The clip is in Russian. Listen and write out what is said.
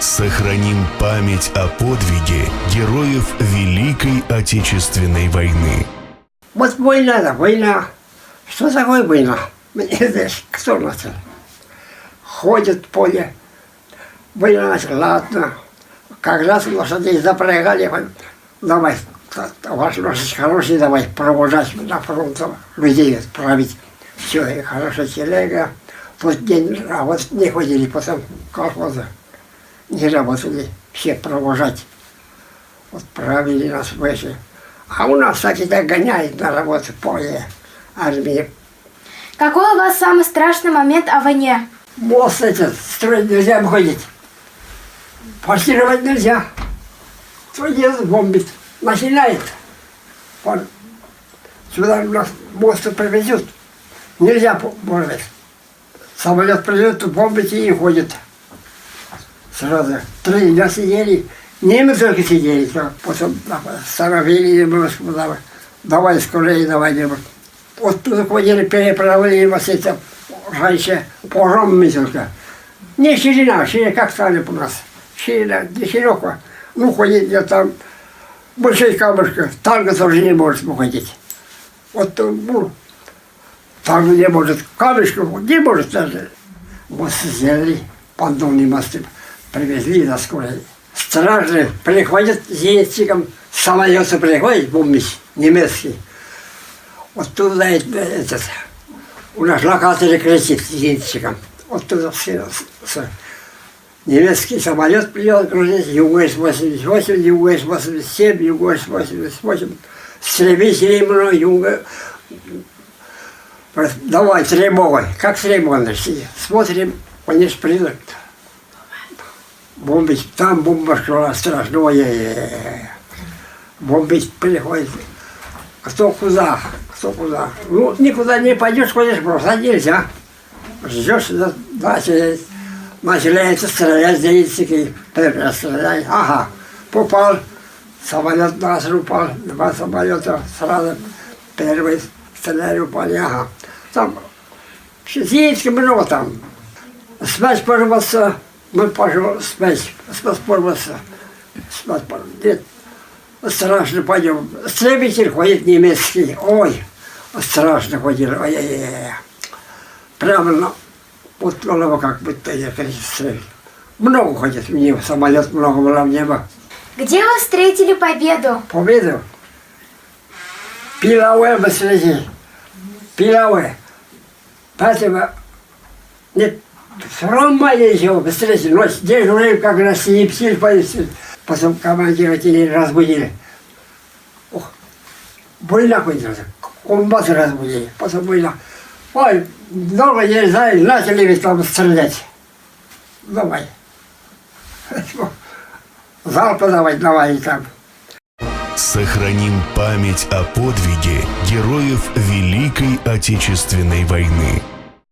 Сохраним память о подвиге героев Великой Отечественной войны. Вот война. Что такое война? Мне знаешь, кто начал? Ходит в поле. Война начала, ладно. Как раз лошадей запрягали, давай, ваш лошадь хороший, давай провожать на фронт людей отправить. Все, и хорошая телега. Вот день, а вот не ходили потом колхоза. Не работали, все провожать. Вот правили нас выше. А у нас так и гоняет на работу поле армии. Какой у вас самый страшный момент о войне? Мост этот строить нельзя обходить. Форсировать нельзя. Едет, бомбит. Начинает. Сюда у нас мост привезут. Нельзя бомбить. Самолет придет, бомбить и ходит. Сразу 3 дня сидели. Немцы только сидели. Потом остановили, давай скорее, давай. Вот тут ходили, переправили вас это раньше поромами только. Не ширина как стали у нас. Ширина, не широко. Ну, ходить где там большие камушки, танк тоже не может уходить. Вот ну, танк не может, камешку не может даже. Мост сделали, понтонные мосты привезли на скорой. Стражи приходят с зенитчиком, самолеты приходят, бомбить, немецкий. Вот туда этот, у нас локаторы кричит с зенитчиком. Вот туда немецкий самолет придет грузить, ЮГС-88, ЮГС-87, ЮГС-88, истребители много, ЮГС. Давай, требовай. Как требовано? Смотрим, они же придут. Бомбить, там бомба шла страшное. Бомбить приходит. Кто куда. Ну, никуда не пойдешь, ходишь просто нельзя. Ждешь, начинается стрелять, зенитчики, стреляют. Ага, попал. Самолет наш упал, 2 самолета сразу. Первый стреляли, упали, ага. Там зенитчики много там. Смесь порвался. Мы пошли смесь порвался. Нет, страшно пойдем. Истребитель ходит немецкий. Ой, страшно ходил. Ой-ой-ой. Прямо вот голову как будто я стрелял. Много ходит в небо, самолет много было в небо. Где вы встретили победу? Победу? Пиловое мы встретили. Пиловое. Поэтому нет, срамали его встретили. Но дежурили, как раз и псиль повесили. Потом командира разбудили. Ох, больно ходит. Комбаты разбудили. Потом больно. Ой, долго не знаю, начали ведь там стрелять. Давай. Залпы давай там. Сохраним память о подвиге героев Великой Отечественной войны.